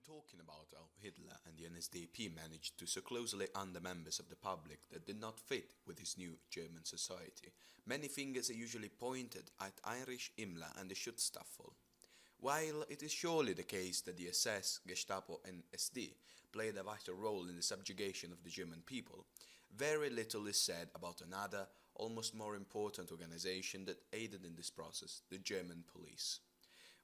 talking about how Hitler and the NSDAP managed to so closely under members of the public that did not fit with his new German society, many fingers are usually pointed at Irish Himmler and the Schutzstaffel. While it is surely the case that the SS, Gestapo and SD played a vital role in the subjugation of the German people, very little is said about another, almost more important organization that aided in this process, the German police.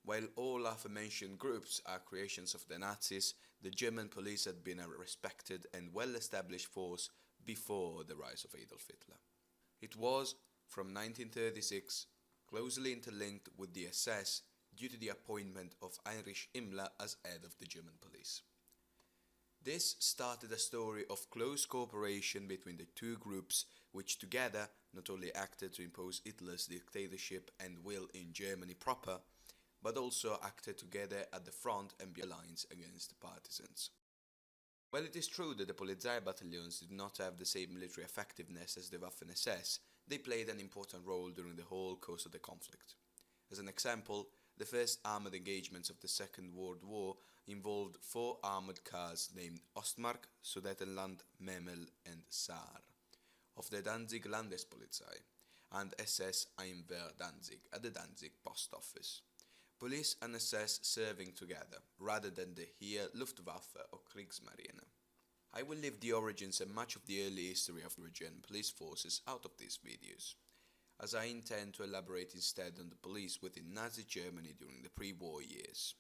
While all aforementioned groups are creations of the Nazis, the German police had been a respected and well-established force before the rise of Adolf Hitler. It was, from 1936, closely interlinked with the SS due to the appointment of Heinrich Himmler as head of the German police. This started a story of close cooperation between the two groups, which together not only acted to impose Hitler's dictatorship and will in Germany proper, but also acted together at the front and behind the lines against the partisans. While it is true that the Polizei battalions did not have the same military effectiveness as the Waffen-SS, they played an important role during the whole course of the conflict. As an example, the first armoured engagements of the Second World War involved 4 armoured cars named Ostmark, Sudetenland, Memel and Saar of the Danzig Landespolizei and SS Heimwehr Danzig at the Danzig post office. Police and SS serving together, rather than the Heer, Luftwaffe or Kriegsmarine. I will leave the origins and much of the early history of the German police forces out of these videos, as I intend to elaborate instead on the police within Nazi Germany during the pre-war years.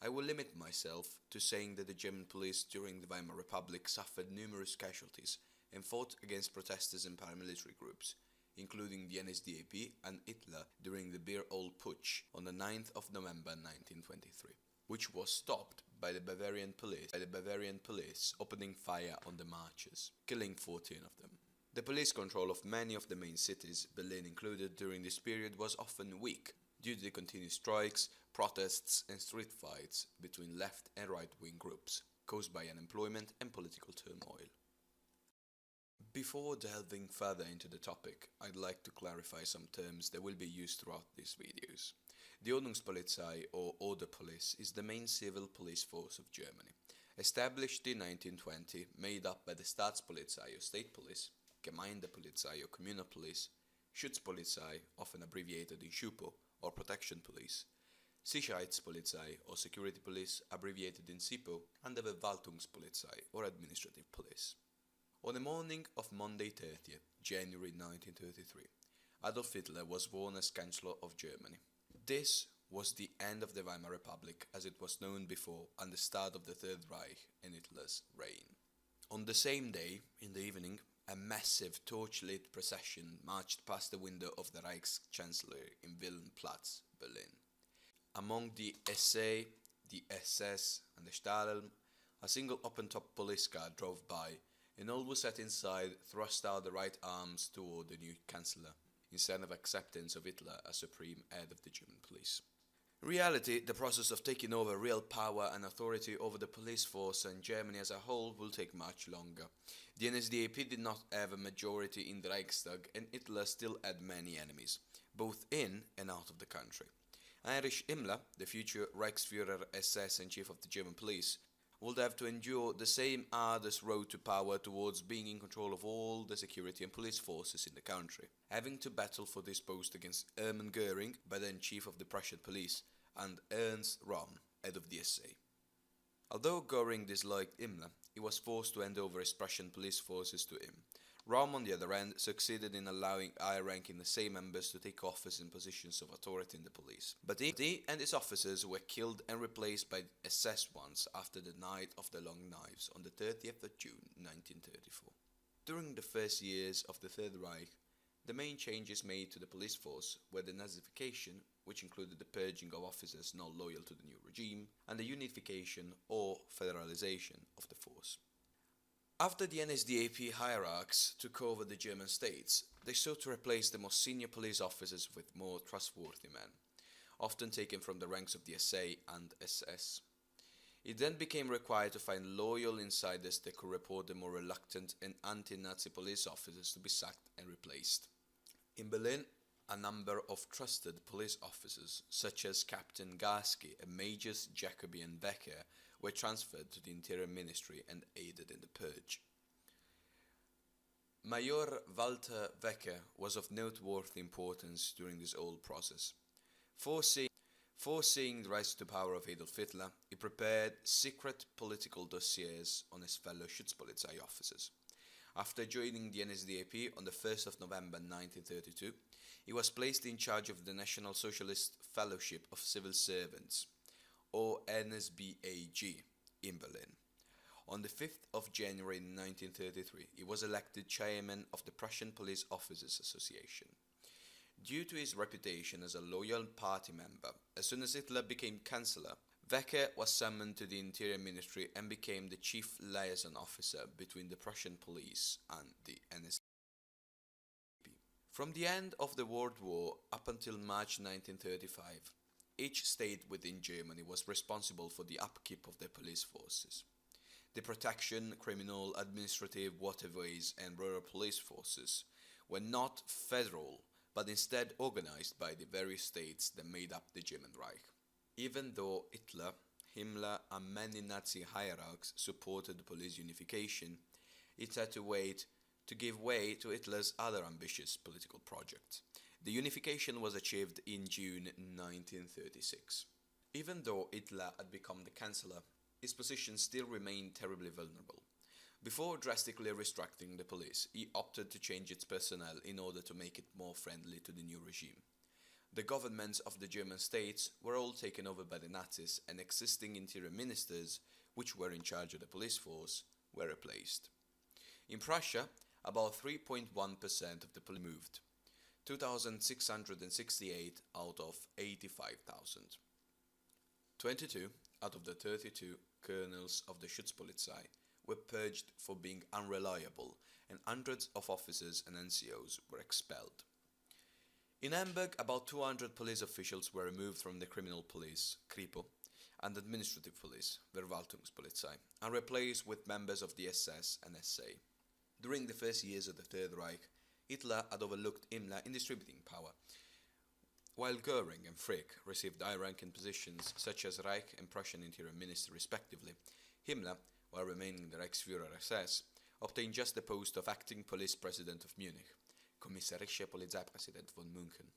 I will limit myself to saying that the German police during the Weimar Republic suffered numerous casualties and fought against protesters and paramilitary groups, including the NSDAP and Hitler during the Beer-Ol Putsch on the 9th of November 1923, which was stopped by the Bavarian police opening fire on the marchers, killing 14 of them. The police control of many of the main cities, Berlin included, during this period was often weak due to the continued strikes, protests and street fights between left and right-wing groups, caused by unemployment and political turmoil. Before delving further into the topic, I'd like to clarify some terms that will be used throughout these videos. The Ordnungspolizei or Order Police is the main civil police force of Germany, established in 1920, made up by the Staatspolizei or State Police, Gemeindepolizei or Communal Police, Schutzpolizei, often abbreviated in SCHUPO, or Protection Police, Sicherheitspolizei or Security Police, abbreviated in SIPO, and the Verwaltungspolizei or Administrative Police. On the morning of Monday 30th, January 1933, Adolf Hitler was sworn as Chancellor of Germany. This was the end of the Weimar Republic as it was known before and the start of the Third Reich and Hitler's reign. On the same day, in the evening, a massive torch-lit procession marched past the window of the Reichs-Chancellor in Wilhelmplatz, Berlin. Among the SA, the SS and the Stahlhelm, a single open-top police car drove by, and all who sat inside thrust out the right arms toward the new Chancellor, in sign of acceptance of Hitler as supreme head of the German police. In reality, the process of taking over real power and authority over the police force and Germany as a whole will take much longer. The NSDAP did not have a majority in the Reichstag, and Hitler still had many enemies, both in and out of the country. Heinrich Himmler, the future Reichsfuhrer-SS and chief of the German police, would have to endure the same arduous road to power towards being in control of all the security and police forces in the country, having to battle for this post against Hermann Göring, by then chief of the Prussian police, and Ernst Röhm, head of the SA. Although Göring disliked Himmler, he was forced to hand over his Prussian police forces to him. Röhm, on the other hand, succeeded in allowing high-ranking SA members to take office in positions of authority in the police. But he and his officers were killed and replaced by SS ones after the Night of the Long Knives on the 30th of June 1934. During the first years of the Third Reich, the main changes made to the police force were the Nazification, which included the purging of officers not loyal to the new regime, and the unification or federalization of the force. After the NSDAP hierarchs took over the German states, they sought to replace the most senior police officers with more trustworthy men, often taken from the ranks of the SA and SS. It then became required to find loyal insiders that could report the more reluctant and anti-Nazi police officers to be sacked and replaced. In Berlin, A number of trusted police officers, such as Captain Garski and Majors Jacobi and Becker, were transferred to the Interior Ministry and aided in the purge. Major Walter Becker was of noteworthy importance during this whole process. Foreseeing the rise to power of Adolf Hitler, he prepared secret political dossiers on his fellow Schutzpolizei officers. After joining the NSDAP on the 1st of November 1932, he was placed in charge of the National Socialist Fellowship of Civil Servants, or NSBAG, in Berlin. On the 5th of January 1933, he was elected chairman of the Prussian Police Officers Association. Due to his reputation as a loyal party member, as soon as Hitler became chancellor, Becker was summoned to the Interior Ministry and became the chief liaison officer between the Prussian police and the NSDAP. From the end of the World War up until March 1935, each state within Germany was responsible for the upkeep of their police forces. The protection, criminal, administrative, waterways and rural police forces were not federal, but instead organized by the various states that made up the German Reich. Even though Hitler, Himmler and many Nazi hierarchs supported police unification, it had to give way to Hitler's other ambitious political project. The unification was achieved in June 1936. Even though Hitler had become the chancellor, his position still remained terribly vulnerable. Before drastically restructuring the police, he opted to change its personnel in order to make it more friendly to the new regime. The governments of the German states were all taken over by the Nazis, and existing interior ministers, which were in charge of the police force, were replaced. In Prussia, about 3.1% of the police moved, 2,668 out of 85,000. 22 out of the 32 colonels of the Schutzpolizei were purged for being unreliable, and hundreds of officers and NCOs were expelled. In Hamburg, about 200 police officials were removed from the criminal police, Kripo, and administrative police, Verwaltungspolizei, and replaced with members of the SS and SA. During the first years of the Third Reich, Hitler had overlooked Himmler in distributing power. While Göring and Frick received high-ranking positions such as Reich and Prussian Interior Minister respectively, Himmler, while remaining the Reichsfuhrer-SS, obtained just the post of acting police president of Munich, Kommissarischer Polizeipräsident von München.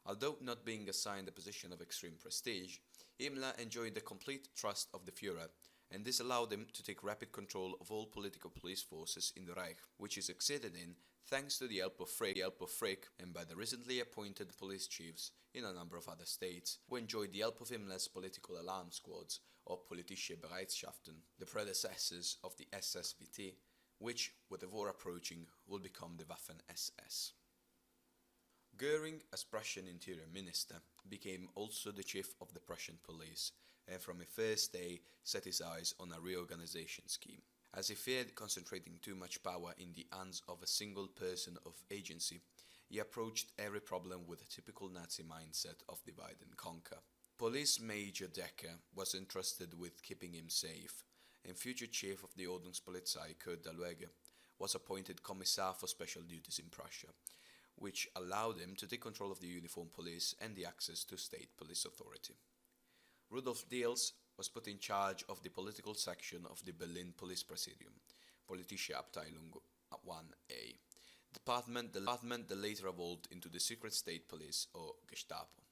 Although not being assigned a position of extreme prestige, Himmler enjoyed the complete trust of the Führer, and this allowed him to take rapid control of all political police forces in the Reich, which he succeeded in thanks to the help of Frick and by the recently appointed police chiefs in a number of other states, who enjoyed the help of Himmler's political alarm squads, or politische Bereitschaften, the predecessors of the SSVT, which, with the war approaching, will become the Waffen-SS. Göring, as Prussian Interior Minister, became also the chief of the Prussian police, and from the first day set his eyes on a reorganization scheme. As he feared concentrating too much power in the hands of a single person of agency, he approached every problem with a typical Nazi mindset of divide and conquer. Police Major Decker was entrusted with keeping him safe, and future chief of the Ordnungspolizei, Kurt Dalwege, was appointed Commissar for Special Duties in Prussia, which allowed him to take control of the uniform police and the access to state police authority. Rudolf Diels was put in charge of the political section of the Berlin Police Präsidium, Politische Abteilung 1A, department that later evolved into the Secret State Police, or Gestapo.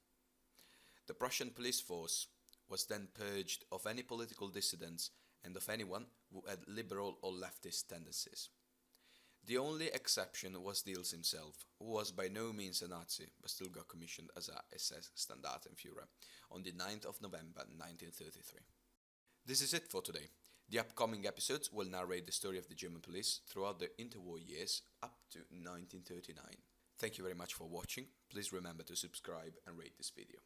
The Prussian police force was then purged of any political dissidents and of anyone who had liberal or leftist tendencies. The only exception was Diels himself, who was by no means a Nazi, but still got commissioned as a SS Standartenführer on the 9th of November 1933. This is it for today. The upcoming episodes will narrate the story of the German police throughout the interwar years up to 1939. Thank you very much for watching. Please remember to subscribe and rate this video.